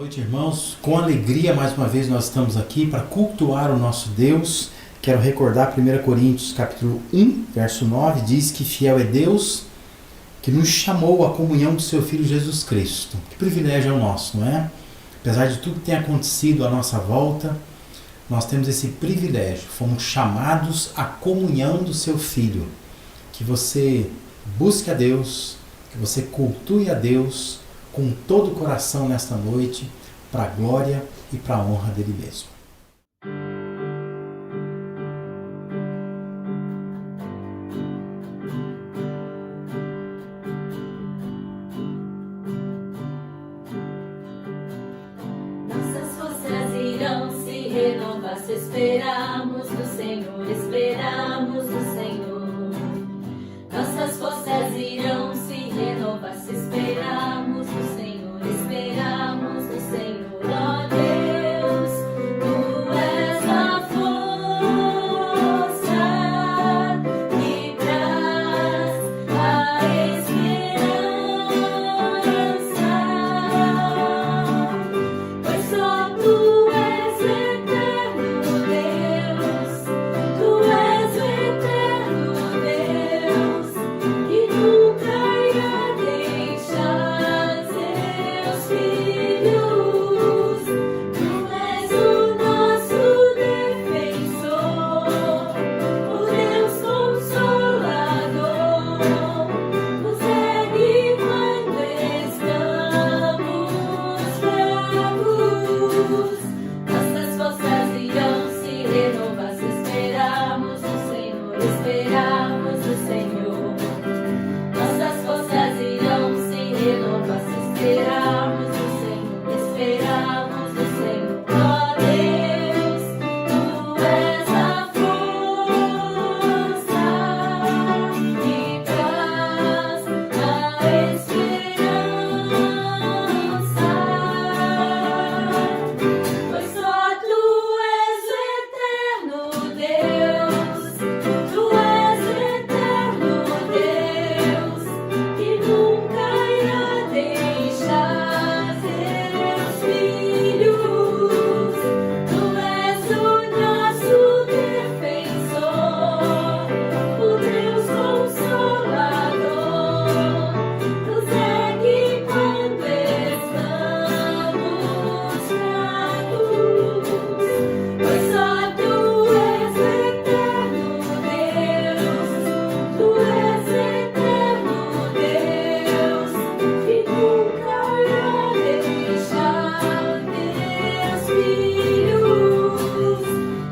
noite, irmãos. Com alegria, mais uma vez, nós estamos aqui para cultuar o nosso Deus. Quero recordar 1 Coríntios capítulo 1, verso 9, diz que fiel é Deus que nos chamou à comunhão do seu Filho Jesus Cristo. Que privilégio é o nosso, não é? Apesar de tudo que tem acontecido à nossa volta, nós temos esse privilégio. Fomos chamados à comunhão do seu Filho. Que você busque a Deus, que você cultue a Deus com todo o coração nesta noite, para a glória e para a honra dele mesmo. Nossas forças irão se renovar se esperarmos no Senhor, esperamos no Senhor. Nossas forças irão se renovar se esperarmos no Senhor, esperamos no Senhor. Ó Deus, Tu és a força que traz a esperança, pois só Tu és o eterno Deus, Tu és o eterno Deus, que nunca irá deixar seus filhos. Tu és o nosso defensor, o Deus Consolador, nos ergue quando estamos fracos. Nossas forças irão se renovar se esperarmos no Senhor, esperarmos no Senhor. Nossas forças irão se renovar se esperarmos no Senhor, esperarmos no Senhor. Ó Deus, Tu és a força que traz a esperança, pois só Tu és o eterno Deus, Tu és o eterno Deus, que nunca irá deixar seus filhos. Tu és o nosso defensor, o Deus Consolador, nos ergue quando estamos fracos, pois só Tu és o eterno Deus, Tu és o eterno Deus, que nunca irá deixar teus filhos.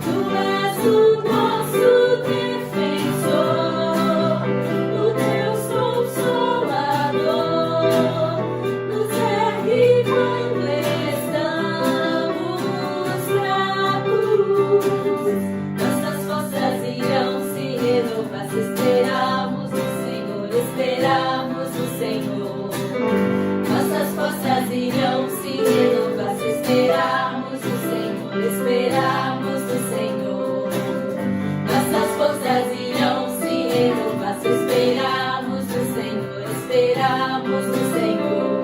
Tu és o nosso defensor, o Deus Consolador, nos ergue quando estamos fracos. Nossas forças irão se renovar se esperarmos no Senhor, esperarmos no Senhor. Nossas forças irão se renovar se esperarmos no Senhor, esperarmos no Senhor. Nossas forças irão se renovar se esperarmos no Senhor, esperarmos no Senhor.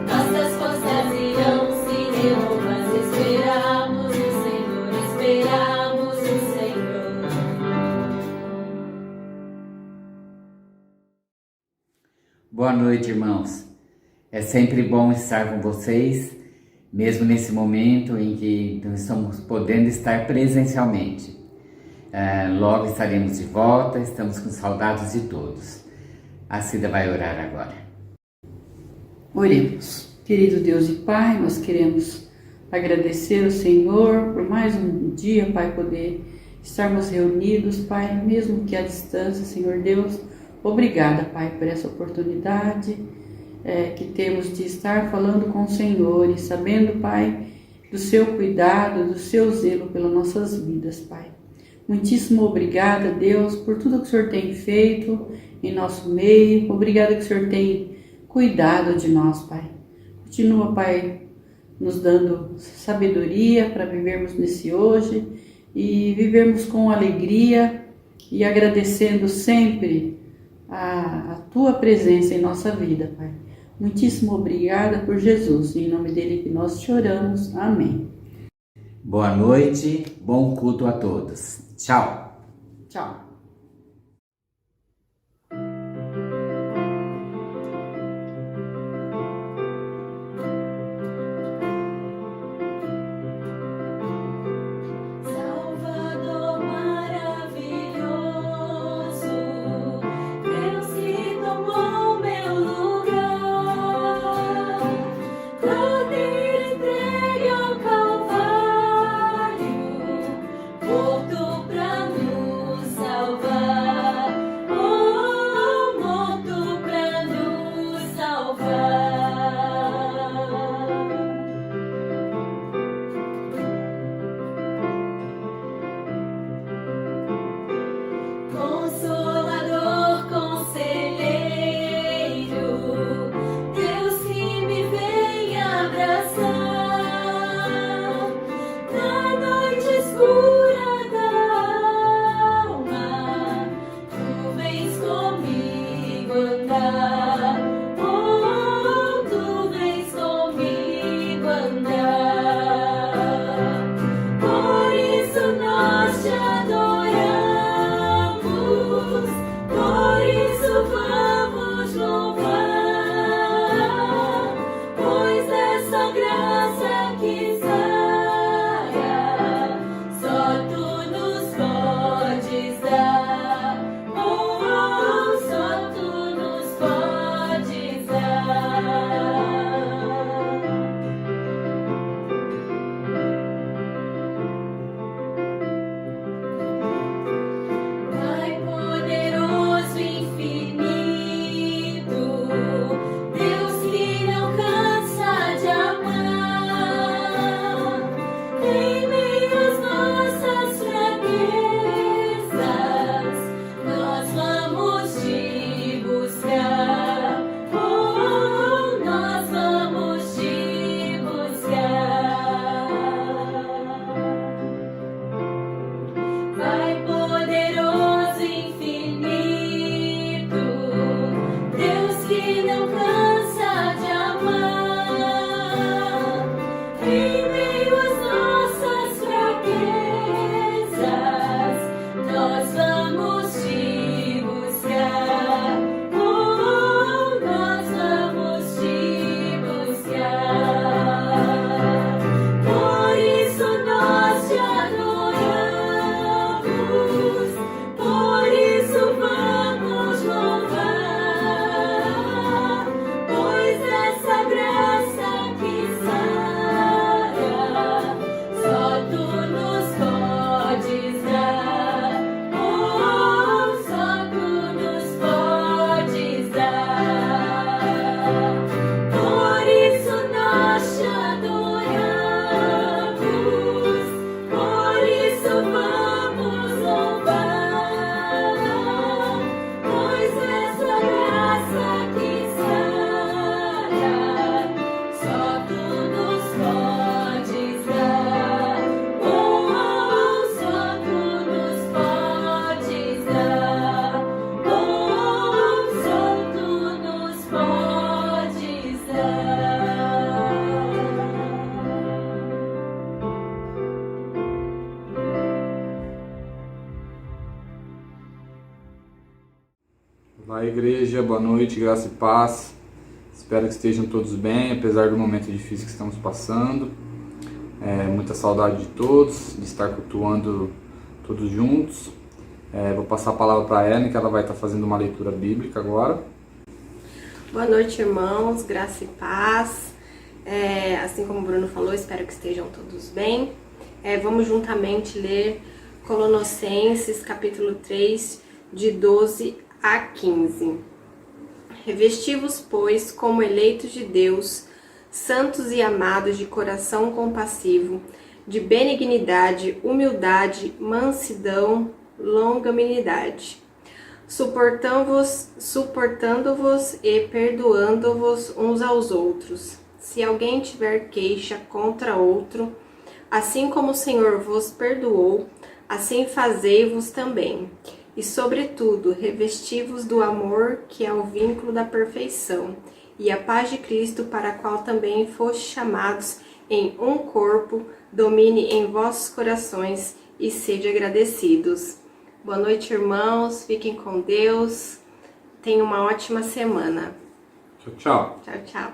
Nossas forças irão se renovar se esperarmos no Senhor, esperarmos no Senhor. Boa noite, irmãos. É sempre bom estar com vocês, mesmo nesse momento em que não estamos podendo estar presencialmente. Logo estaremos de volta, estamos com saudades de todos. A Cida vai orar agora. Oremos. Querido Deus e Pai, nós queremos agradecer ao Senhor por mais um dia, Pai, poder estarmos reunidos, Pai, mesmo que à distância, Senhor Deus. Obrigada, Pai, por essa oportunidade que temos de estar falando com o Senhor e sabendo, Pai, do seu cuidado, do seu zelo pelas nossas vidas, Pai. Muitíssimo obrigada, Deus, por tudo que o Senhor tem feito em nosso meio. Obrigada que o Senhor tem cuidado de nós, Pai. Continua, Pai, nos dando sabedoria para vivermos nesse hoje e vivermos com alegria e agradecendo sempre a Tua presença em nossa vida, Pai. Muitíssimo obrigada por Jesus. Em nome dele que nós te oramos. Amém. Boa noite, bom culto a todos. Tchau. Tchau. Salvador maravilhoso, Deus que tomou meu lugar, Cordeiro entregue ao Calvário, morto pra nos salvar, morto pra nos salvar. Consolador, conselheiro, Deus que me vem abraçar, na noite escura da alma, tu vens comigo andar, tu vens comigo andar, por isso nós te adoramos, por isso vamos louvar, pois essa graça que saia, só tu nos podes dar, só tu nos podes dar. Pai poderoso e infinito, Deus que não cansa de amar, em meio às nossas fraquezas, nós vamos te buscar, nós vamos te buscar. Pai poderoso e infinito, Deus que não cansa de amar, em meio às nossas fraquezas, nós vamos te buscar, nós vamos te buscar. Por isso nós te adoramos, por isso vamos louvar, pois essa graça que saia, só tu nos podes dar, só tu nos podes dar. Por isso nós te adoramos, por isso vamos louvar, pois essa graça que saia, só tu nos podes dar, só tu nos podes dar, só tu nos podes dar. Olá, igreja, boa noite, graça e paz. Espero que estejam todos bem, apesar do momento difícil que estamos passando. Muita saudade de todos, de estar cultuando todos juntos. Vou passar a palavra para a Ellen, que ela vai estar fazendo uma leitura bíblica agora. Boa noite, irmãos, graça e paz. Assim como o Bruno falou, espero que estejam todos bem. Vamos juntamente ler Colossenses, capítulo 3, de 12 a 15. Revesti-vos, pois, como eleitos de Deus, santos e amados, de coração compassivo, de benignidade, humildade, mansidão, longanimidade, suportando-vos e perdoando-vos uns aos outros. Se alguém tiver queixa contra outro, assim como o Senhor vos perdoou, assim fazei-vos também. E, sobretudo, revesti-vos do amor, que é o vínculo da perfeição, e a paz de Cristo, para a qual também fostes chamados em um corpo, domine em vossos corações e sede agradecidos. Boa noite, irmãos. Fiquem com Deus. Tenham uma ótima semana. Tchau, tchau. Tchau, tchau.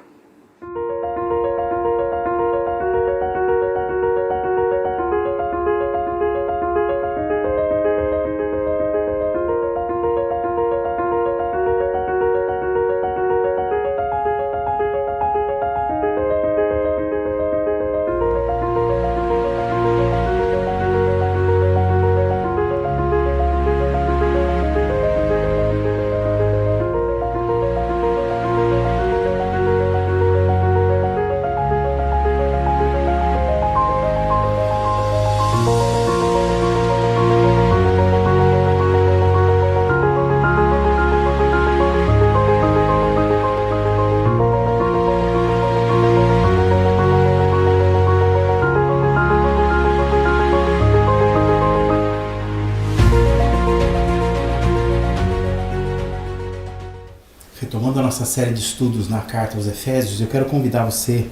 Retomando a nossa série de estudos na Carta aos Efésios, eu quero convidar você,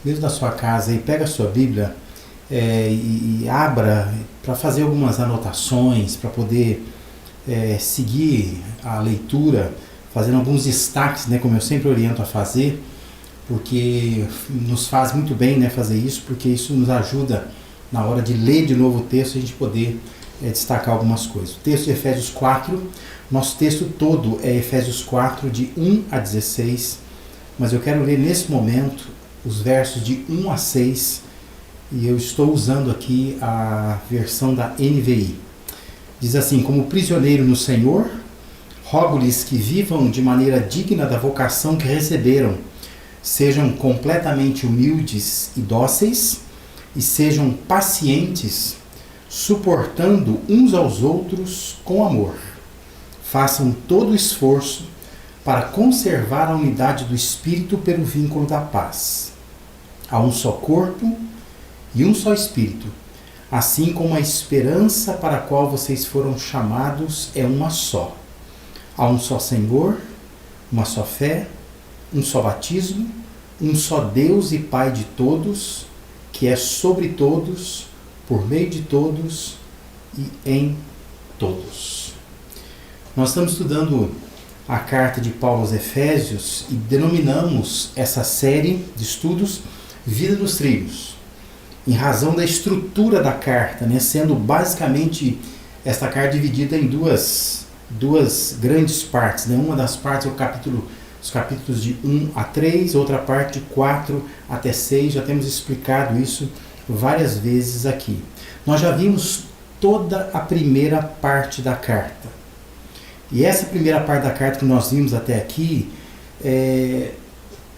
mesmo da sua casa, e pega a sua Bíblia e abra para fazer algumas anotações, para poder seguir a leitura, fazendo alguns destaques, né, como eu sempre oriento a fazer, porque nos faz muito bem, né, fazer isso, porque isso nos ajuda, na hora de ler de novo o texto, a gente poder destacar algumas coisas. O texto de Efésios 4, nosso texto todo é Efésios 4, de 1 a 16, mas eu quero ler nesse momento os versos de 1 a 6, e eu estou usando aqui a versão da NVI. Diz assim: como prisioneiro no Senhor, rogo-lhes que vivam de maneira digna da vocação que receberam, sejam completamente humildes e dóceis, e sejam pacientes, suportando uns aos outros com amor. Façam todo o esforço para conservar a unidade do Espírito pelo vínculo da paz. Há um só corpo e um só Espírito, assim como a esperança para a qual vocês foram chamados é uma só. Há um só Senhor, uma só fé, um só batismo, um só Deus e Pai de todos, que é sobre todos, por meio de todos e em todos. Nós estamos estudando a carta de Paulo aos Efésios e denominamos essa série de estudos Vida nos Trilhos, em razão da estrutura da carta, né, sendo basicamente esta carta dividida em duas grandes partes. Né? Uma das partes é os capítulos de 1 a 3, outra parte de 4 até 6, já temos explicado isso várias vezes aqui. Nós já vimos toda a primeira parte da carta. E essa primeira parte da carta que nós vimos até aqui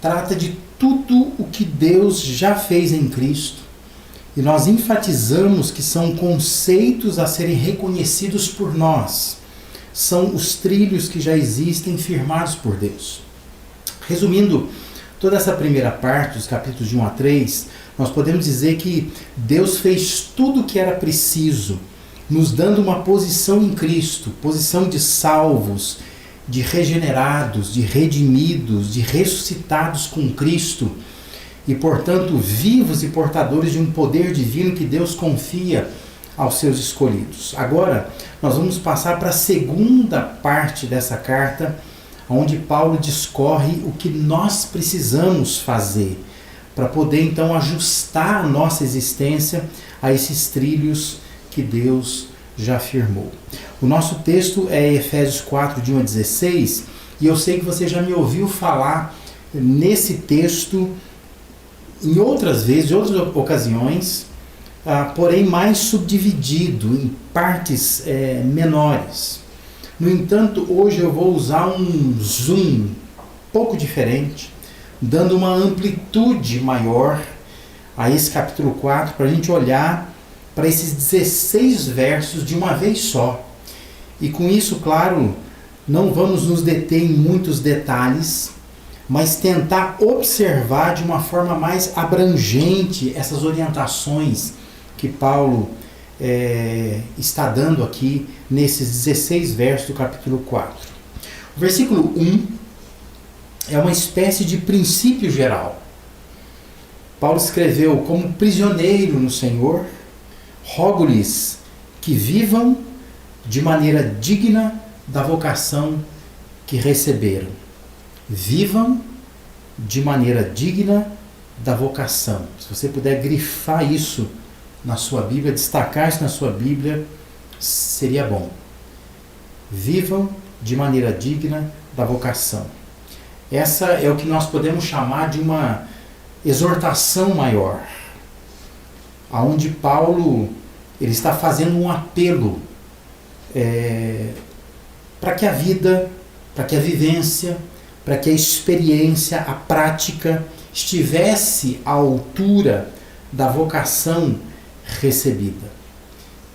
trata de tudo o que Deus já fez em Cristo. E nós enfatizamos que são conceitos a serem reconhecidos por nós. São os trilhos que já existem firmados por Deus. Resumindo toda essa primeira parte, dos capítulos de 1 a 3, nós podemos dizer que Deus fez tudo o que era preciso, nos dando uma posição em Cristo, posição de salvos, de regenerados, de redimidos, de ressuscitados com Cristo e, portanto, vivos e portadores de um poder divino que Deus confia aos seus escolhidos. Agora, nós vamos passar para a segunda parte dessa carta, onde Paulo discorre o que nós precisamos fazer para poder, então, ajustar a nossa existência a esses trilhos que Deus já firmou. O nosso texto é Efésios 4, de 1 a 16, e eu sei que você já me ouviu falar nesse texto em outras vezes, em outras ocasiões, porém mais subdividido em partes menores. No entanto, hoje eu vou usar um zoom um pouco diferente, dando uma amplitude maior a esse capítulo 4, para a gente olhar para esses 16 versos de uma vez só. E com isso, claro, não vamos nos deter em muitos detalhes, mas tentar observar de uma forma mais abrangente essas orientações que Paulo está dando aqui nesses 16 versos do capítulo 4. O versículo 1 é uma espécie de princípio geral. Paulo escreveu: como prisioneiro no Senhor, rogo-lhes que vivam de maneira digna da vocação que receberam. Vivam de maneira digna da vocação. Se você puder grifar isso na sua Bíblia, destacar isso na sua Bíblia, seria bom. Vivam de maneira digna da vocação. Essa é o que nós podemos chamar de uma exortação maior, aonde Paulo ele está fazendo um apelo para que a vida, para que a vivência, para que a experiência, a prática estivesse à altura da vocação recebida.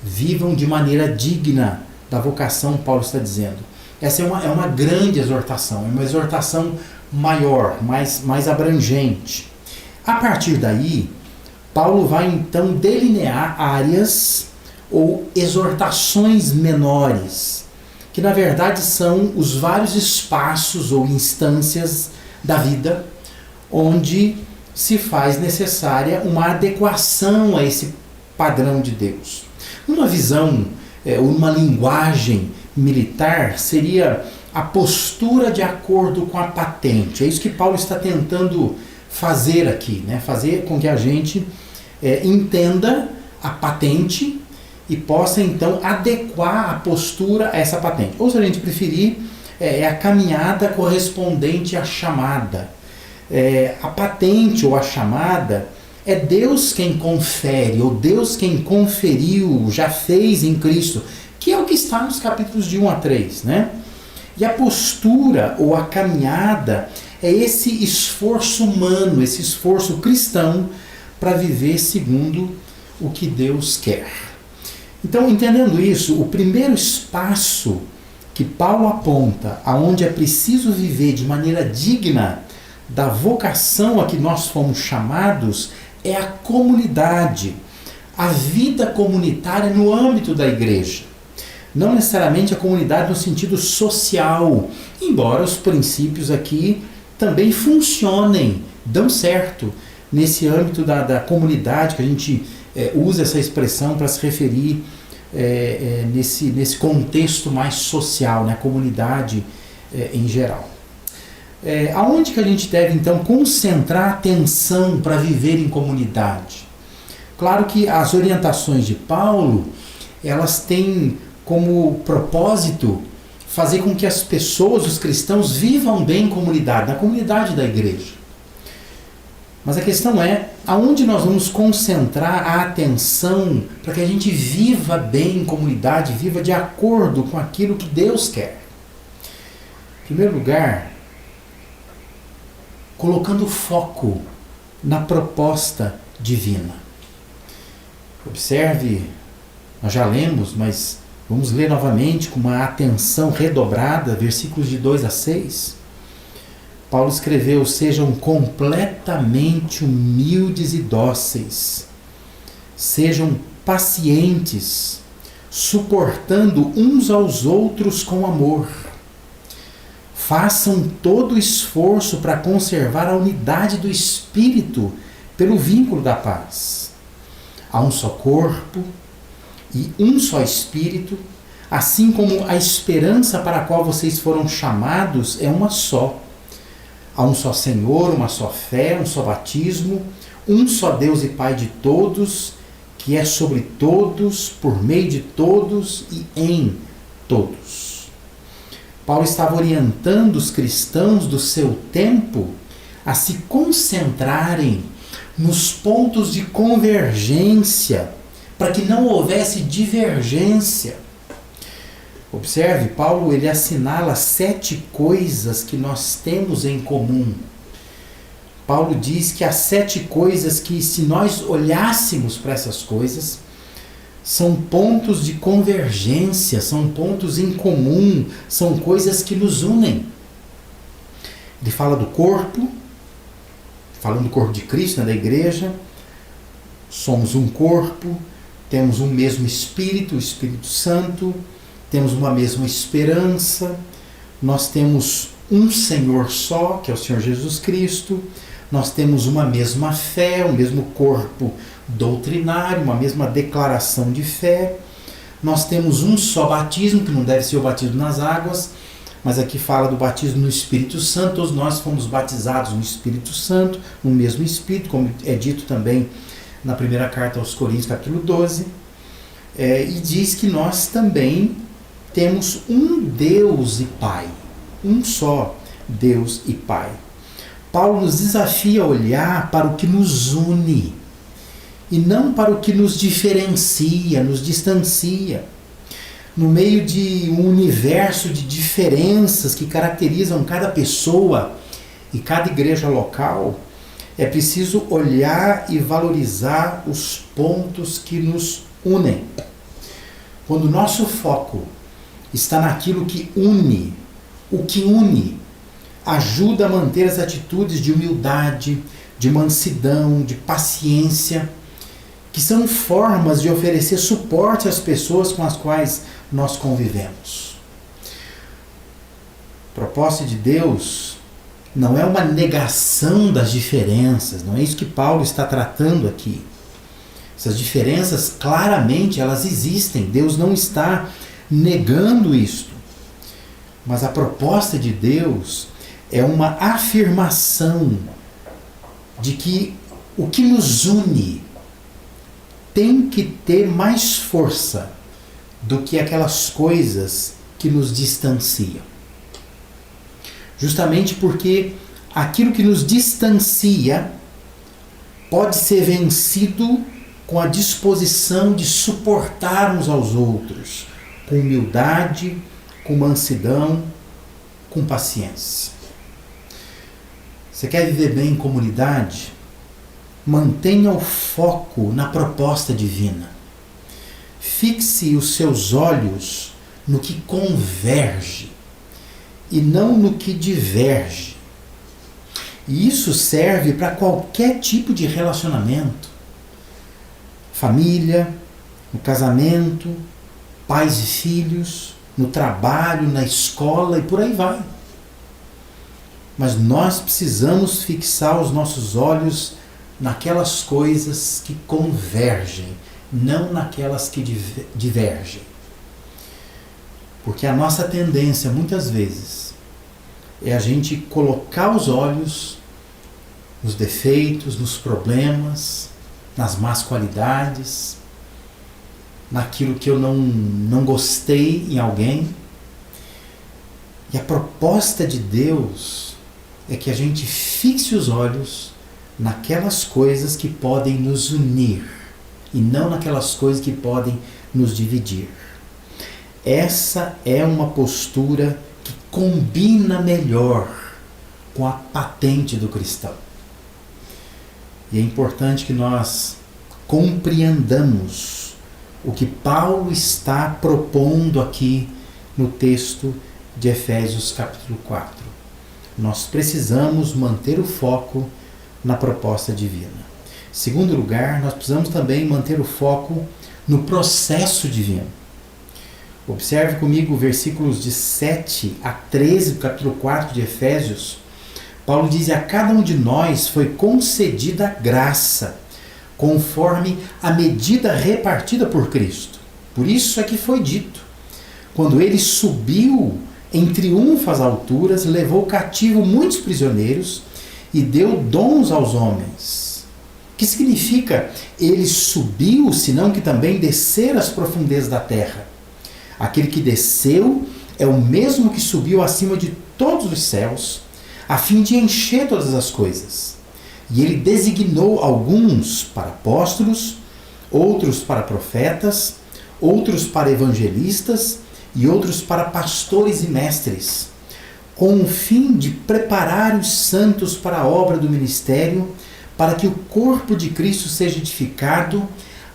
Vivam de maneira digna da vocação, Paulo está dizendo. Essa é uma grande exortação, é uma exortação maior, mais abrangente. A partir daí, Paulo vai então delinear áreas ou exortações menores, que na verdade são os vários espaços ou instâncias da vida onde se faz necessária uma adequação a esse padrão de Deus. Uma visão, uma linguagem militar, seria a postura de acordo com a patente. É isso que Paulo está tentando fazer aqui, né? Fazer com que a gente entenda a patente e possa então adequar a postura a essa patente. Ou se a gente preferir, é a caminhada correspondente à chamada. A patente ou a chamada é Deus quem confere, ou Deus quem conferiu, já fez em Cristo, que é o que está nos capítulos de 1 a 3, né? E a postura ou a caminhada é esse esforço humano, esse esforço cristão para viver segundo o que Deus quer. Então, entendendo isso, o primeiro espaço que Paulo aponta aonde é preciso viver de maneira digna da vocação a que nós fomos chamados é a comunidade, a vida comunitária no âmbito da igreja. Não necessariamente a comunidade no sentido social, embora os princípios aqui também funcionem, dão certo nesse âmbito da comunidade, que a gente usa essa expressão para se referir nesse contexto mais social, né, comunidade em geral. Aonde que a gente deve então concentrar atenção para viver em comunidade? Claro que as orientações de Paulo, elas têm como propósito fazer com que as pessoas, os cristãos, vivam bem em comunidade, na comunidade da igreja. Mas a questão é, aonde nós vamos concentrar a atenção para que a gente viva bem em comunidade, viva de acordo com aquilo que Deus quer? Em primeiro lugar, colocando foco na proposta divina. Observe, nós já lemos, mas vamos ler novamente com uma atenção redobrada, versículos de 2 a 6. Paulo escreveu: sejam completamente humildes e dóceis, sejam pacientes, suportando uns aos outros com amor. Façam todo o esforço para conservar a unidade do Espírito pelo vínculo da paz. Há um só corpo e um só Espírito, assim como a esperança para a qual vocês foram chamados é uma só. Há um só Senhor, uma só fé, um só batismo, um só Deus e Pai de todos, que é sobre todos, por meio de todos e em todos. Paulo estava orientando os cristãos do seu tempo a se concentrarem nos pontos de convergência, para que não houvesse divergência. Observe, Paulo ele assinala 7 coisas que nós temos em comum. Paulo diz que há 7 coisas que, se nós olhássemos para essas coisas, são pontos de convergência, são pontos em comum, são coisas que nos unem. Ele fala do corpo, falando do corpo de Cristo, né, da igreja. Somos um corpo, temos um mesmo Espírito, o Espírito Santo, temos uma mesma esperança, nós temos um Senhor só, que é o Senhor Jesus Cristo. Nós temos uma mesma fé, o mesmo corpo doutrinário, uma mesma declaração de fé. Nós temos um só batismo, que não deve ser o batismo nas águas, mas aqui fala do batismo no Espírito Santo. Todos nós fomos batizados no Espírito Santo, no mesmo Espírito, como é dito também na primeira carta aos Coríntios, capítulo 12. E diz que nós também temos um Deus e Pai, um só Deus e Pai. Paulo nos desafia a olhar para o que nos une e não para o que nos diferencia, nos distancia. No meio de um universo de diferenças que caracterizam cada pessoa e cada igreja local, é preciso olhar e valorizar os pontos que nos unem. Quando o nosso foco está naquilo que une, o que une ajuda a manter as atitudes de humildade, de mansidão, de paciência, que são formas de oferecer suporte às pessoas com as quais nós convivemos. A proposta de Deus não é uma negação das diferenças, não é isso que Paulo está tratando aqui. Essas diferenças, claramente, elas existem. Deus não está negando isto. Mas a proposta de Deus é uma afirmação de que o que nos une tem que ter mais força do que aquelas coisas que nos distanciam. Justamente porque aquilo que nos distancia pode ser vencido com a disposição de suportar uns aos outros, com humildade, com mansidão, com paciência. Você quer viver bem em comunidade? Mantenha o foco na proposta divina. Fixe os seus olhos no que converge e não no que diverge. E isso serve para qualquer tipo de relacionamento. Família, no casamento, pais e filhos, no trabalho, na escola e por aí vai. Mas nós precisamos fixar os nossos olhos naquelas coisas que convergem, não naquelas que divergem. Porque a nossa tendência, muitas vezes, é a gente colocar os olhos nos defeitos, nos problemas, nas más qualidades, naquilo que eu não gostei em alguém. E a proposta de Deus é que a gente fixe os olhos naquelas coisas que podem nos unir e não naquelas coisas que podem nos dividir. Essa é uma postura que combina melhor com a patente do cristão. E é importante que nós compreendamos o que Paulo está propondo aqui no texto de Efésios capítulo 4. Nós precisamos manter o foco na proposta divina. Em segundo lugar, nós precisamos também manter o foco no processo divino. Observe comigo versículos de 7 a 13 do capítulo 4 de Efésios. Paulo diz: a cada um de nós foi concedida graça, conforme a medida repartida por Cristo. Por isso é que foi dito: quando ele subiu em triunfo às alturas, levou cativo muitos prisioneiros e deu dons aos homens. O que significa ele subiu, senão que também descer às profundezas da terra? Aquele que desceu é o mesmo que subiu acima de todos os céus, a fim de encher todas as coisas. E ele designou alguns para apóstolos, outros para profetas, outros para evangelistas e outros para pastores e mestres, com o fim de preparar os santos para a obra do ministério, para que o corpo de Cristo seja edificado,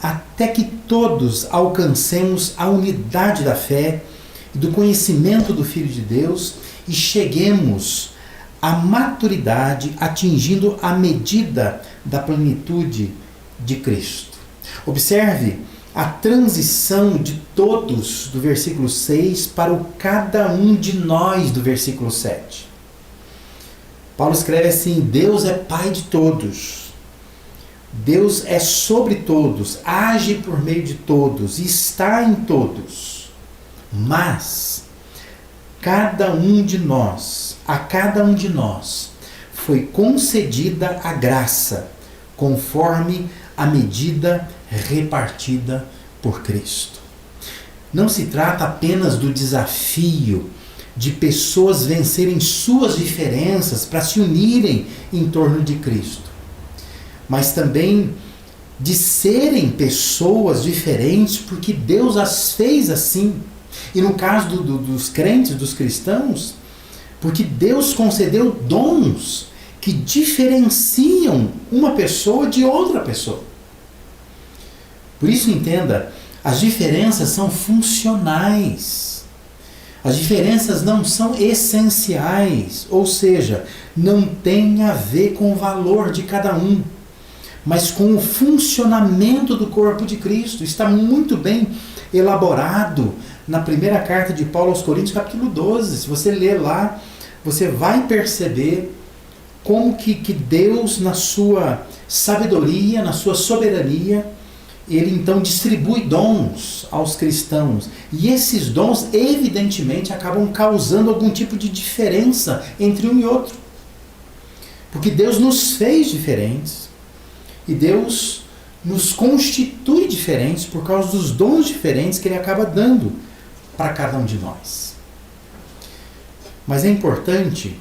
até que todos alcancemos a unidade da fé e do conhecimento do Filho de Deus e cheguemos à maturidade, atingindo a medida da plenitude de Cristo. Observe a transição de todos do versículo 6 para o cada um de nós do versículo 7. Paulo escreve assim: Deus é Pai de todos. Deus é sobre todos, age por meio de todos, está em todos. Mas a cada um de nós, foi concedida a graça, conforme a medida repartida por Cristo. Não se trata apenas do desafio de pessoas vencerem suas diferenças para se unirem em torno de Cristo, mas também de serem pessoas diferentes porque Deus as fez assim. E no caso dos crentes, dos cristãos, porque Deus concedeu dons que diferenciam uma pessoa de outra pessoa. Por isso, entenda, as diferenças são funcionais. As diferenças não são essenciais, ou seja, não tem a ver com o valor de cada um, mas com o funcionamento do corpo de Cristo. Está muito bem elaborado na primeira carta de Paulo aos Coríntios, capítulo 12. Se você ler lá, você vai perceber como que Deus, na sua sabedoria, na sua soberania, ele então distribui dons aos cristãos. E esses dons, evidentemente, acabam causando algum tipo de diferença entre um e outro. Porque Deus nos fez diferentes. E Deus nos constitui diferentes por causa dos dons diferentes que Ele acaba dando para cada um de nós. Mas é importante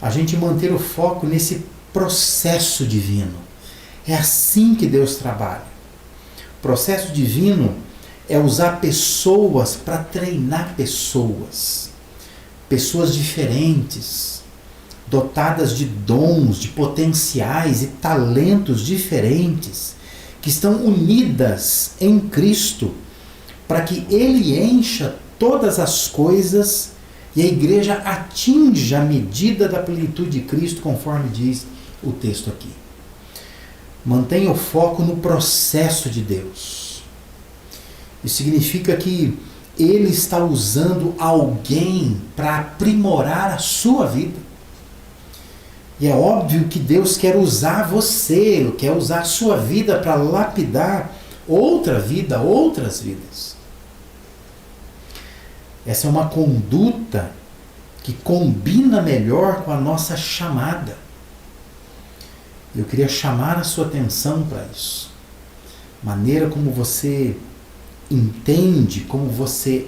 a gente manter o foco nesse processo divino. É assim que Deus trabalha. O processo divino é usar pessoas para treinar pessoas. Pessoas diferentes, dotadas de dons, de potenciais e talentos diferentes, que estão unidas em Cristo, para que Ele encha todas as coisas e a igreja atinja a medida da plenitude de Cristo, conforme diz o texto aqui. Mantenha o foco no processo de Deus. Isso significa que Ele está usando alguém para aprimorar a sua vida. E é óbvio que Deus quer usar você, quer usar a sua vida para lapidar outra vida, outras vidas. Essa é uma conduta que combina melhor com a nossa chamada. Eu queria chamar a sua atenção para isso. Maneira como você entende, como você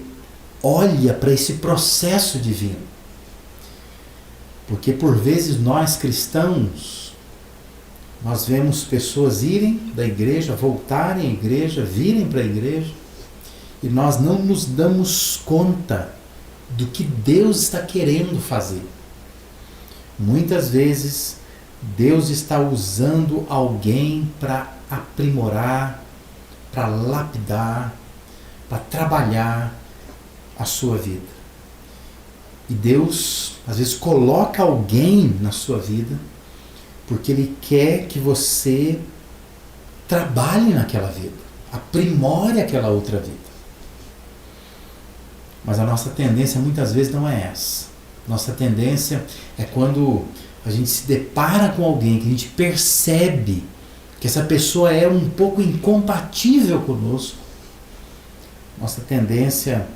olha para esse processo divino. Porque por vezes nós cristãos, nós vemos pessoas irem da igreja, voltarem à igreja, virem para a igreja, e nós não nos damos conta do que Deus está querendo fazer. Muitas vezes Deus está usando alguém para aprimorar, para lapidar, para trabalhar a sua vida. E Deus, às vezes, coloca alguém na sua vida porque Ele quer que você trabalhe naquela vida, aprimore aquela outra vida. Mas a nossa tendência muitas vezes não é essa. Nossa tendência é quando a gente se depara com alguém que a gente percebe que essa pessoa é um pouco incompatível conosco. Nossa tendência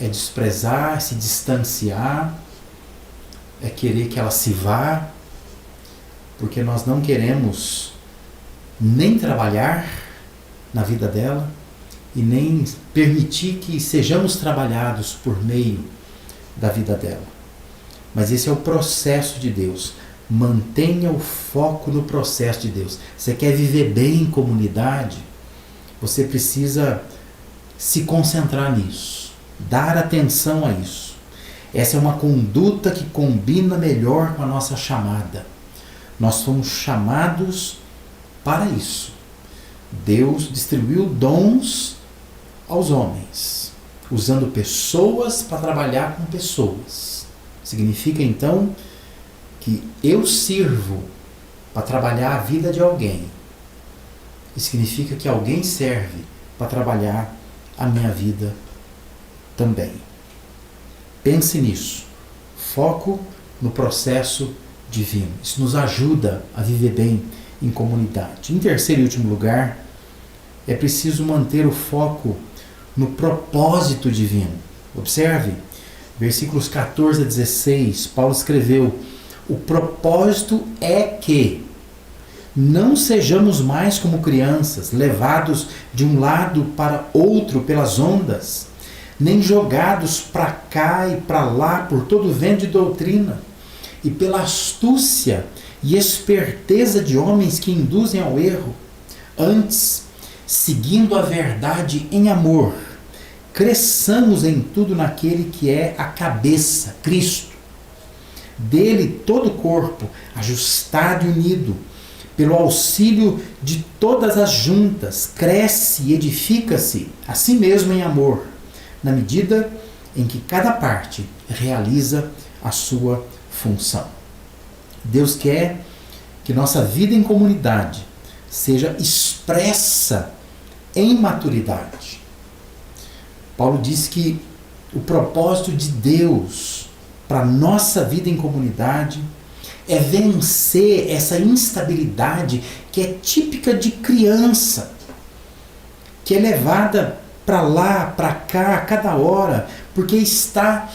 é desprezar, se distanciar, é querer que ela se vá, porque nós não queremos nem trabalhar na vida dela e nem permitir que sejamos trabalhados por meio da vida dela. Mas esse é o processo de Deus. Mantenha o foco no processo de Deus. Você quer viver bem em comunidade? Você precisa se concentrar nisso, dar atenção a isso. Essa é uma conduta que combina melhor com a nossa chamada. Nós somos chamados para isso. Deus distribuiu dons aos homens, usando pessoas para trabalhar com pessoas. Significa então que eu sirvo para trabalhar a vida de alguém. E significa que alguém serve para trabalhar a minha vida também. Pense nisso. Foco no processo divino. Isso nos ajuda a viver bem em comunidade. Em terceiro e último lugar, é preciso manter o foco no propósito divino. Observe, versículos 14 a 16, Paulo escreveu: o propósito é que não sejamos mais como crianças, levados de um lado para outro pelas ondas, nem jogados para cá e para lá por todo vento de doutrina, e pela astúcia e esperteza de homens que induzem ao erro. Antes, seguindo a verdade em amor, cresçamos em tudo naquele que é a cabeça, Cristo. Dele todo o corpo, ajustado e unido, pelo auxílio de todas as juntas, cresce e edifica-se a si mesmo em amor, na medida em que cada parte realiza a sua função. Deus quer que nossa vida em comunidade seja expressa em maturidade. Paulo diz que o propósito de Deus para a nossa vida em comunidade é vencer essa instabilidade que é típica de criança, que é levada para lá, para cá, a cada hora, porque está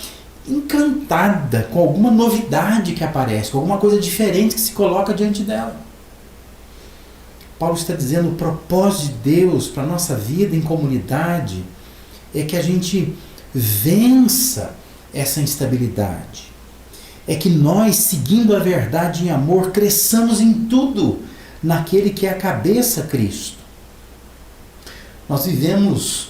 encantada com alguma novidade que aparece, com alguma coisa diferente que se coloca diante dela. Paulo está dizendo: o propósito de Deus para a nossa vida em comunidade é que a gente vença essa instabilidade. É que nós, seguindo a verdade em amor, cresçamos em tudo naquele que é a cabeça, Cristo. Nós vivemos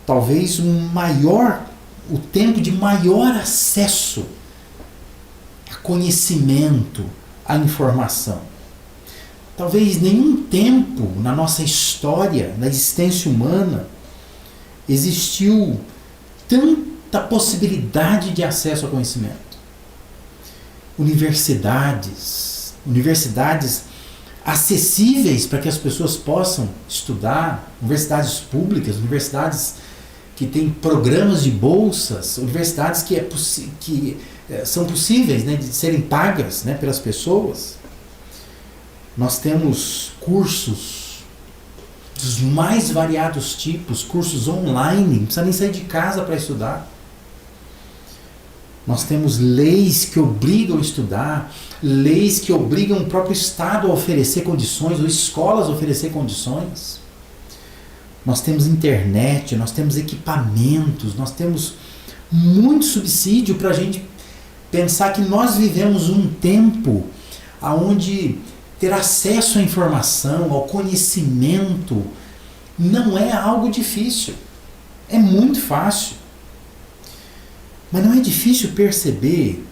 talvez o tempo de maior acesso a conhecimento, a informação. Talvez nenhum tempo na nossa história, na existência humana, existiu tanta possibilidade de acesso ao conhecimento. Universidades acessíveis para que as pessoas possam estudar, universidades públicas, universidades que têm programas de bolsas, universidades que são possíveis, né, de serem pagas, né, pelas pessoas. Nós temos cursos dos mais variados tipos, cursos online, não precisa nem sair de casa para estudar. Nós temos leis que obrigam a estudar, leis que obrigam o próprio Estado a oferecer condições, ou escolas a oferecer condições. Nós temos internet, nós temos equipamentos, nós temos muito subsídio para a gente pensar que nós vivemos um tempo onde ter acesso à informação, ao conhecimento, não é algo difícil. É muito fácil. Mas não é difícil perceber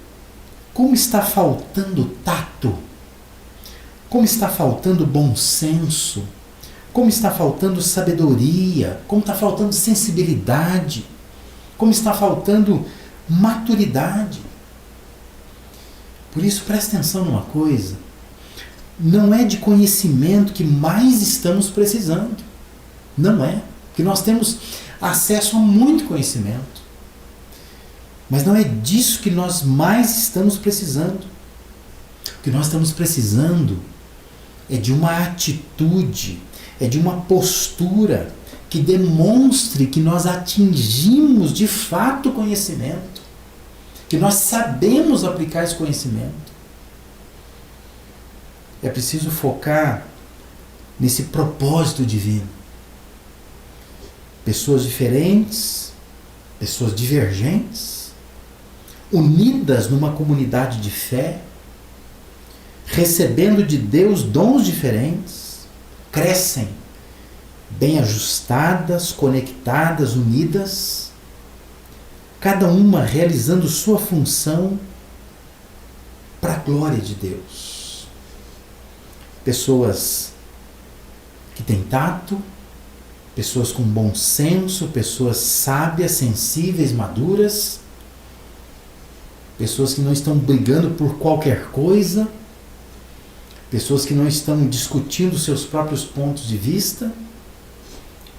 como está faltando tato, como está faltando bom senso, como está faltando sabedoria, como está faltando sensibilidade, como está faltando maturidade. Por isso, preste atenção numa coisa: não é de conhecimento que mais estamos precisando. Não é. Porque nós temos acesso a muito conhecimento. Mas não é disso que nós mais estamos precisando. O que nós estamos precisando é de uma atitude, é de uma postura que demonstre que nós atingimos de fato o conhecimento, que nós sabemos aplicar esse conhecimento. É preciso focar nesse propósito divino. Pessoas diferentes, pessoas divergentes, unidas numa comunidade de fé, recebendo de Deus dons diferentes, crescem bem ajustadas, conectadas, unidas, cada uma realizando sua função para a glória de Deus. Pessoas que têm tato, pessoas com bom senso, pessoas sábias, sensíveis, maduras, pessoas que não estão brigando por qualquer coisa, pessoas que não estão discutindo seus próprios pontos de vista,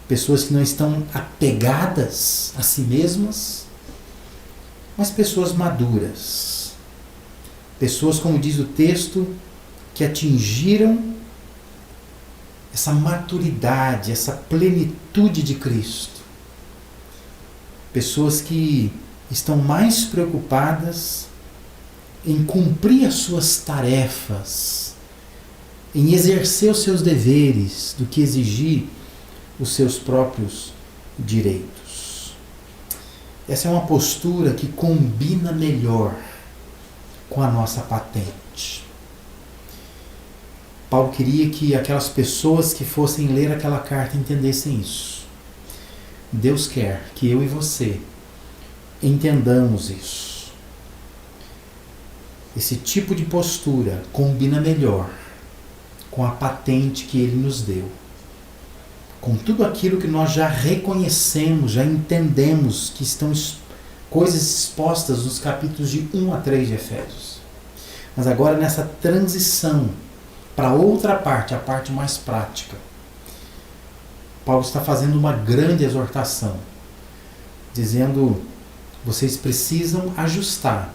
pessoas que não estão apegadas a si mesmas, mas pessoas maduras, Pessoas, como diz o texto, que atingiram essa maturidade, essa plenitude de Cristo. Pessoas que estão mais preocupadas em cumprir as suas tarefas, em exercer os seus deveres, do que exigir os seus próprios direitos. Essa é uma postura que combina melhor com a nossa patente. Paulo queria que aquelas pessoas que fossem ler aquela carta entendessem isso. Deus quer que eu e você entendamos isso. Esse tipo de postura combina melhor com a patente que Ele nos deu, com tudo aquilo que nós já reconhecemos, já entendemos que estão coisas expostas nos capítulos de 1 a 3 de Efésios. Mas agora nessa transição para outra parte, a parte mais prática, Paulo está fazendo uma grande exortação, dizendo: vocês precisam ajustar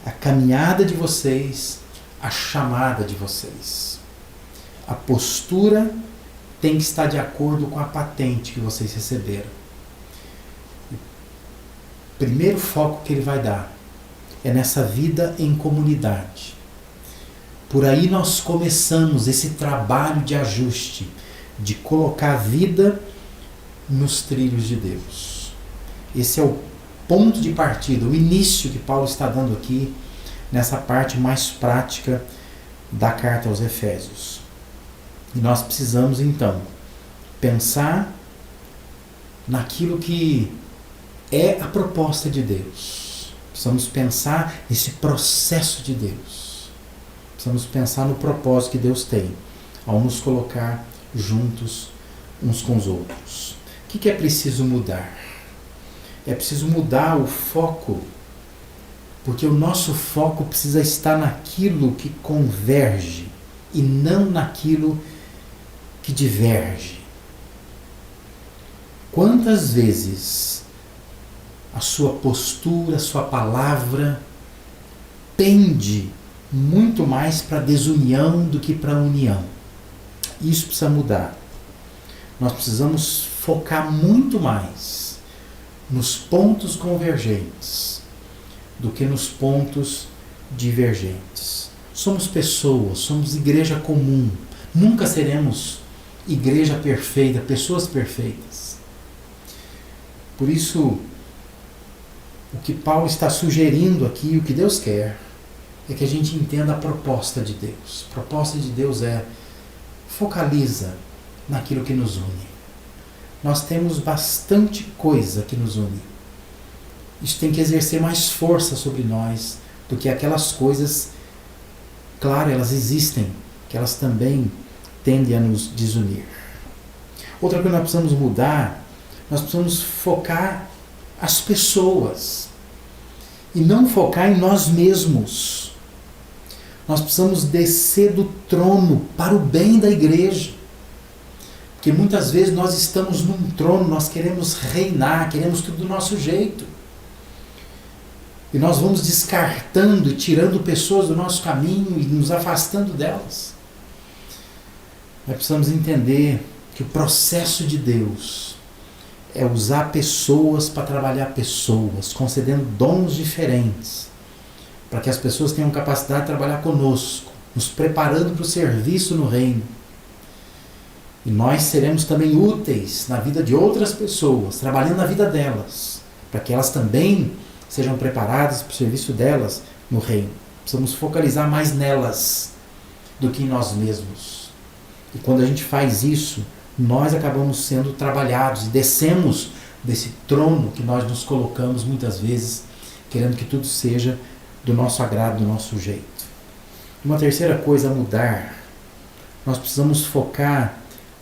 a caminhada de vocês à chamada de vocês. A postura tem que estar de acordo com a patente que vocês receberam. O primeiro foco que ele vai dar é nessa vida em comunidade. Por aí nós começamos esse trabalho de ajuste, de colocar a vida nos trilhos de Deus. Esse é o ponto de partida, o início que Paulo está dando aqui, nessa parte mais prática da carta aos Efésios. E nós precisamos, então, pensar naquilo que é a proposta de Deus. Precisamos pensar nesse processo de Deus. Precisamos pensar no propósito que Deus tem ao nos colocar juntos uns com os outros. O que é preciso mudar? É preciso mudar o foco, porque o nosso foco precisa estar naquilo que converge e não naquilo que diverge. Quantas vezes a sua postura, a sua palavra pende muito mais para a desunião do que para a união? Isso precisa mudar. Nós precisamos focar muito mais nos pontos convergentes do que nos pontos divergentes. Somos pessoas, somos igreja comum. Nunca seremos igreja perfeita, pessoas perfeitas. Por isso, o que Paulo está sugerindo aqui, o que Deus quer, é que a gente entenda a proposta de Deus. A proposta de Deus é: focaliza naquilo que nos une. Nós temos bastante coisa que nos une. Isso tem que exercer mais força sobre nós do que aquelas coisas, claro, elas existem, que elas também tendem a nos desunir. Outra coisa que nós precisamos mudar, nós precisamos focar as pessoas e não focar em nós mesmos. Nós precisamos descer do trono para o bem da igreja. Porque muitas vezes nós estamos num trono, nós queremos reinar, queremos tudo do nosso jeito. E nós vamos descartando e tirando pessoas do nosso caminho e nos afastando delas. Nós precisamos entender que o processo de Deus é usar pessoas para trabalhar pessoas, concedendo dons diferentes, para que as pessoas tenham capacidade de trabalhar conosco, nos preparando para o serviço no reino. E nós seremos também úteis na vida de outras pessoas, trabalhando na vida delas, para que elas também sejam preparadas para o serviço delas no reino. Precisamos focalizar mais nelas do que em nós mesmos. E quando a gente faz isso, nós acabamos sendo trabalhados e descemos desse trono que nós nos colocamos muitas vezes, querendo que tudo seja do nosso agrado, do nosso jeito. Uma terceira coisa a mudar, nós precisamos focar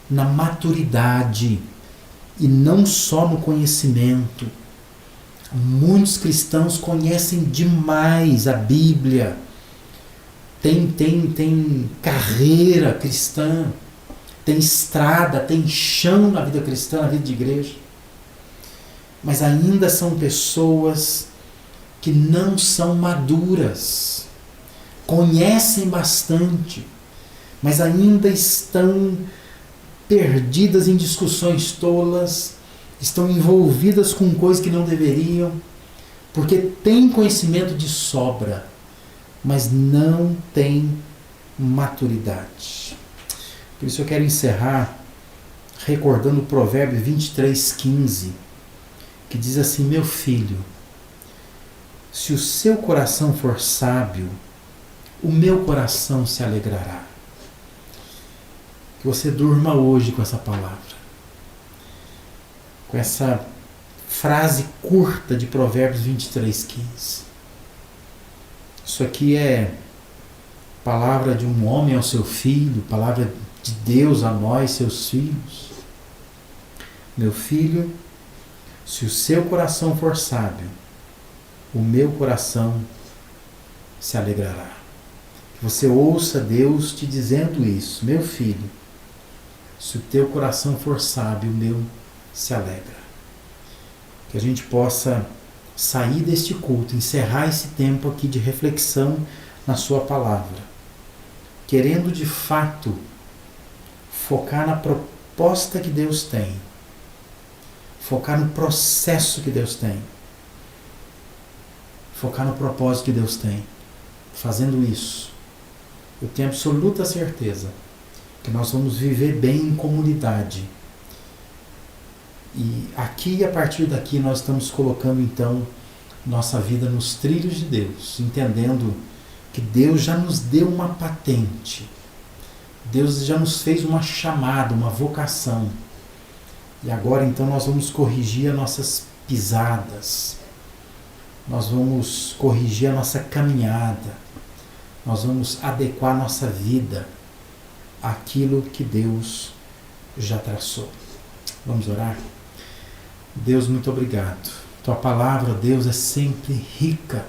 na maturidade e não só no conhecimento. Muitos cristãos conhecem demais a Bíblia, tem carreira cristã, tem estrada, tem chão na vida cristã, na vida de igreja, mas ainda são pessoas que não são maduras. conhecem bastante, mas ainda estão perdidas em discussões tolas, estão envolvidas com coisas que não deveriam, porque têm conhecimento de sobra, mas não têm maturidade. Por isso eu quero encerrar recordando o provérbio 23:15, que diz assim: meu filho, se o seu coração for sábio, o meu coração se alegrará. Que você durma hoje com essa palavra, com essa frase curta de Provérbios 23:15. Isso aqui é palavra de um homem ao seu filho, palavra de Deus a nós, seus filhos. Meu filho, se o seu coração for sábio, o meu coração se alegrará. Que você ouça Deus te dizendo isso: meu filho, se o teu coração for sábio, o meu se alegra. Que a gente possa sair deste culto, encerrar esse tempo aqui de reflexão na sua palavra, querendo de fato focar na proposta que Deus tem, focar no processo que Deus tem, focar no propósito que Deus tem. Fazendo isso, eu tenho absoluta certeza que nós vamos viver bem em comunidade. E aqui, a partir daqui, nós estamos colocando então nossa vida nos trilhos de Deus, entendendo que Deus já nos deu uma patente, Deus já nos fez uma chamada, uma vocação. E agora então nós vamos corrigir as nossas pisadas, nós vamos corrigir a nossa caminhada, nós vamos adequar a nossa vida àquilo que Deus já traçou. Vamos orar? Deus, muito obrigado. Tua palavra, Deus, é sempre rica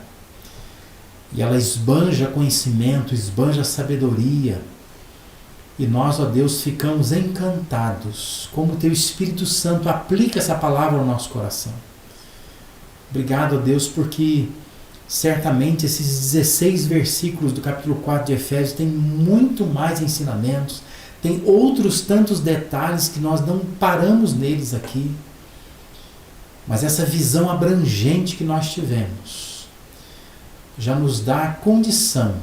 e ela esbanja conhecimento, esbanja sabedoria. E nós, ó Deus, ficamos encantados como o Teu Espírito Santo aplica essa palavra ao nosso coração. Obrigado, ó Deus, porque certamente esses 16 versículos do capítulo 4 de Efésios têm muito mais ensinamentos, tem outros tantos detalhes que nós não paramos neles aqui. Mas essa visão abrangente que nós tivemos já nos dá a condição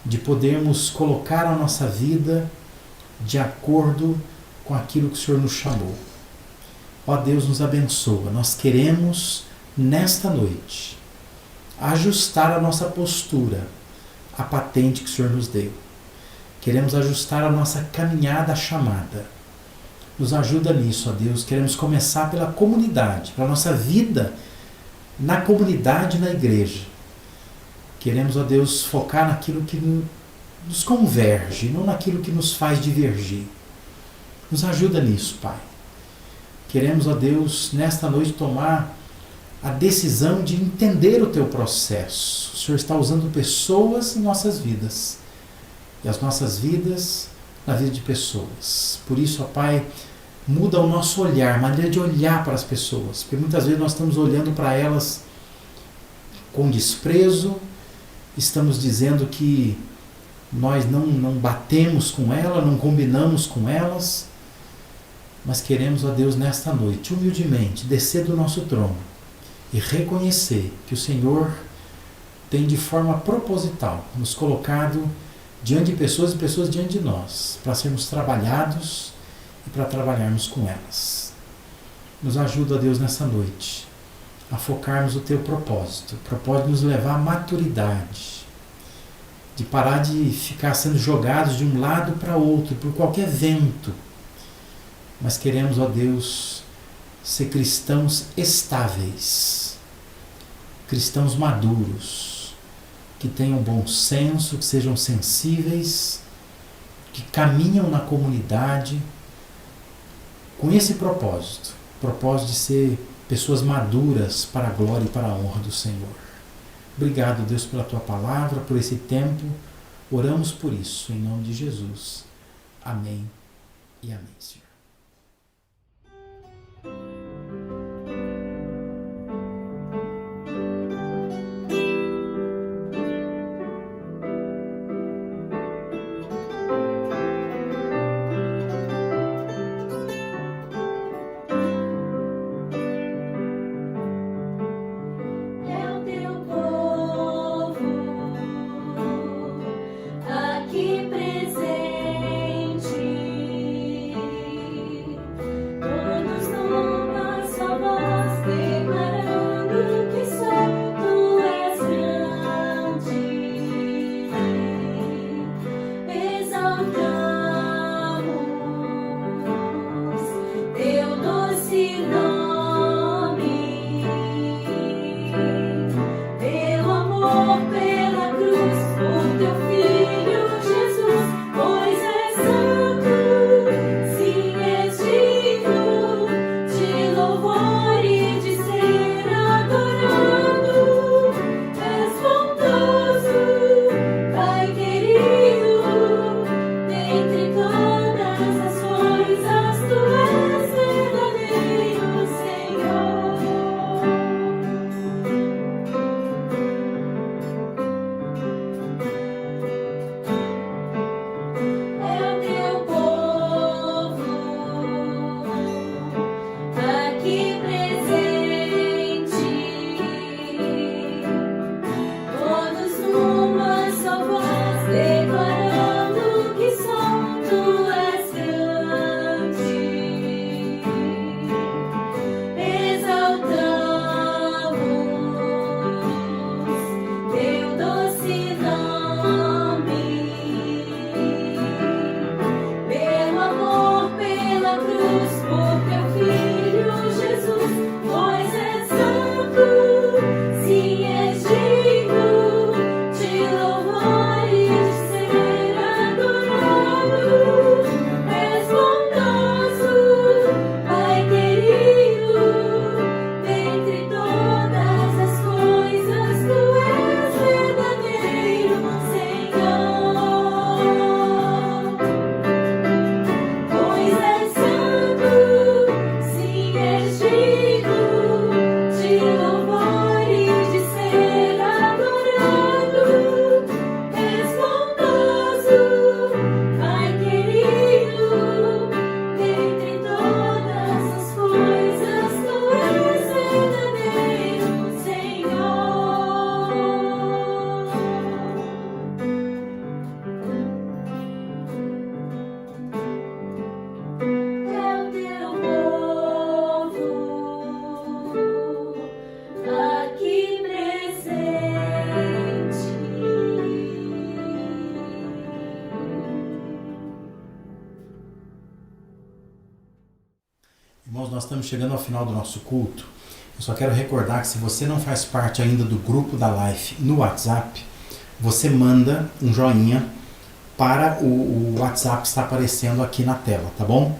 de podermos colocar a nossa vida de acordo com aquilo que o Senhor nos chamou. Ó Deus, nos abençoa. Nós queremos, nesta noite, ajustar a nossa postura à patente que o Senhor nos deu. Queremos ajustar a nossa caminhada à chamada. Nos ajuda nisso, ó Deus. Queremos começar pela comunidade, pela nossa vida na comunidade e na igreja. Queremos, ó Deus, focar naquilo que nos converge, não naquilo que nos faz divergir. Nos ajuda nisso, Pai. Queremos, ó Deus, nesta noite tomar a decisão de entender o Teu processo. O Senhor está usando pessoas em nossas vidas. E as nossas vidas na vida de pessoas. Por isso, ó Pai, muda o nosso olhar, a maneira de olhar para as pessoas. Porque muitas vezes nós estamos olhando para elas com desprezo, estamos dizendo que nós não batemos com ela, não combinamos com elas, mas queremos, ó Deus, nesta noite, humildemente, descer do nosso trono e reconhecer que o Senhor tem de forma proposital nos colocado diante de pessoas e pessoas diante de nós, para sermos trabalhados e para trabalharmos com elas. Nos ajuda, ó Deus, nessa noite, a focarmos o Teu propósito, o propósito de nos levar à maturidade, de parar de ficar sendo jogados de um lado para outro, por qualquer vento. Mas queremos, ó Deus, ser cristãos estáveis, cristãos maduros, que tenham bom senso, que sejam sensíveis, que caminham na comunidade com esse propósito, o propósito de ser pessoas maduras para a glória e para a honra do Senhor. Obrigado, Deus, pela Tua palavra, por esse tempo. Oramos por isso, em nome de Jesus. Amém e amém, Senhor. Irmãos, nós estamos chegando ao final do nosso culto. Eu só quero recordar que se você não faz parte ainda do grupo da Life no WhatsApp, você manda um joinha para o WhatsApp que está aparecendo aqui na tela, tá bom?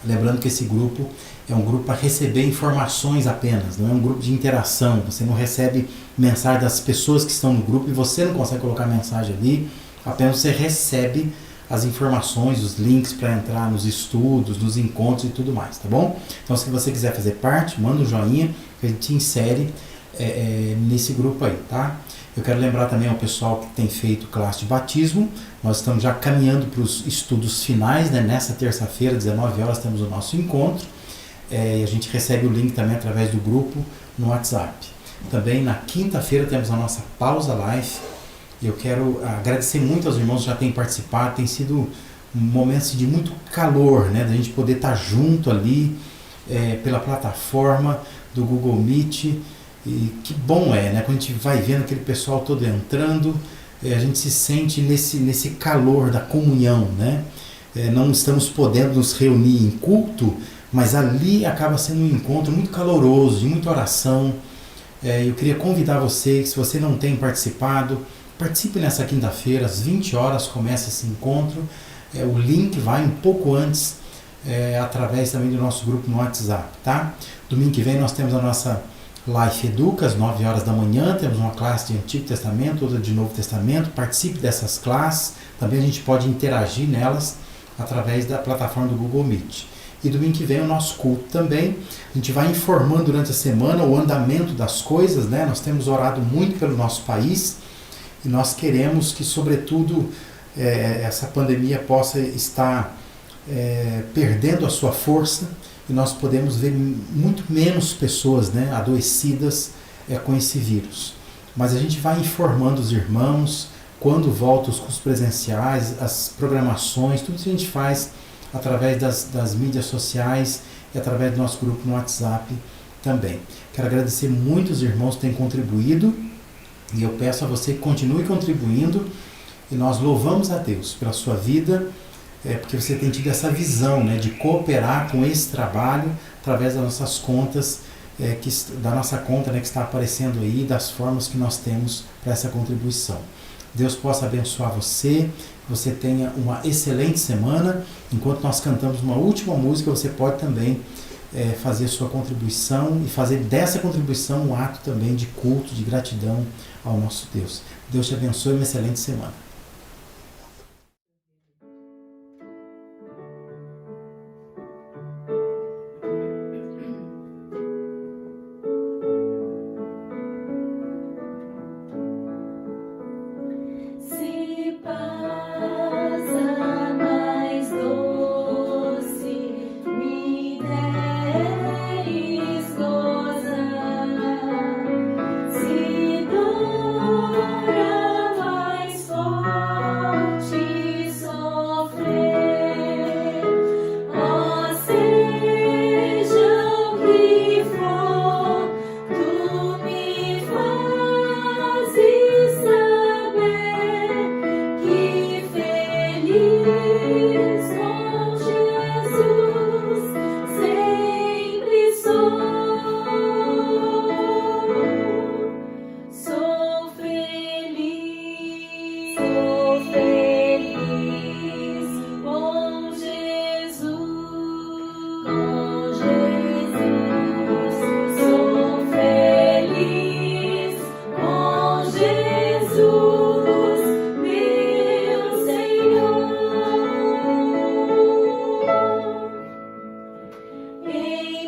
Lembrando que esse grupo é um grupo para receber informações apenas, não é um grupo de interação. Você não recebe mensagem das pessoas que estão no grupo e você não consegue colocar mensagem ali, apenas você recebe as informações, os links para entrar nos estudos, nos encontros e tudo mais, tá bom? Então, se você quiser fazer parte, manda um joinha que a gente te insere nesse grupo aí, tá? Eu quero lembrar também ao pessoal que tem feito classe de batismo, nós estamos já caminhando para os estudos finais, né? Nessa terça-feira, 19 horas, temos o nosso encontro, e a gente recebe o link também através do grupo no WhatsApp. Também na quinta-feira temos a nossa pausa live. Eu quero agradecer muito aos irmãos que já têm participado, tem sido um momento de muito calor, né? Da gente poder estar junto ali pela plataforma do Google Meet. E que bom né? Quando a gente vai vendo aquele pessoal todo entrando, a gente se sente nesse calor da comunhão, né? Não estamos podendo nos reunir em culto, mas ali acaba sendo um encontro muito caloroso, de muita oração. Eu queria convidar você, se você não tem participado, participe nessa quinta-feira, às 20 horas começa esse encontro. O link vai um pouco antes, através também do nosso grupo no WhatsApp, tá? Domingo que vem nós temos a nossa Life Educa, às 9 horas da manhã, temos uma classe de Antigo Testamento, outra de Novo Testamento. Participe dessas classes, também a gente pode interagir nelas através da plataforma do Google Meet. E domingo que vem o nosso culto também, a gente vai informando durante a semana o andamento das coisas, né? Nós temos orado muito pelo nosso país e nós queremos que, sobretudo, essa pandemia possa estar perdendo a sua força e nós podemos ver muito menos pessoas, né, adoecidas com esse vírus. Mas a gente vai informando os irmãos quando voltam os cursos presenciais, as programações, tudo isso a gente faz através das mídias sociais e através do nosso grupo no WhatsApp também. Quero agradecer muito os irmãos que têm contribuído e eu peço a você que continue contribuindo e nós louvamos a Deus pela sua vida, porque você tem tido essa visão, né, de cooperar com esse trabalho através das nossas contas, da nossa conta, né, que está aparecendo aí, das formas que nós temos para essa contribuição. Deus possa abençoar você, que você tenha uma excelente semana. Enquanto nós cantamos uma última música, você pode também fazer sua contribuição e fazer dessa contribuição um ato também de culto, de gratidão ao nosso Deus. Deus te abençoe e uma excelente semana.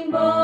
Embora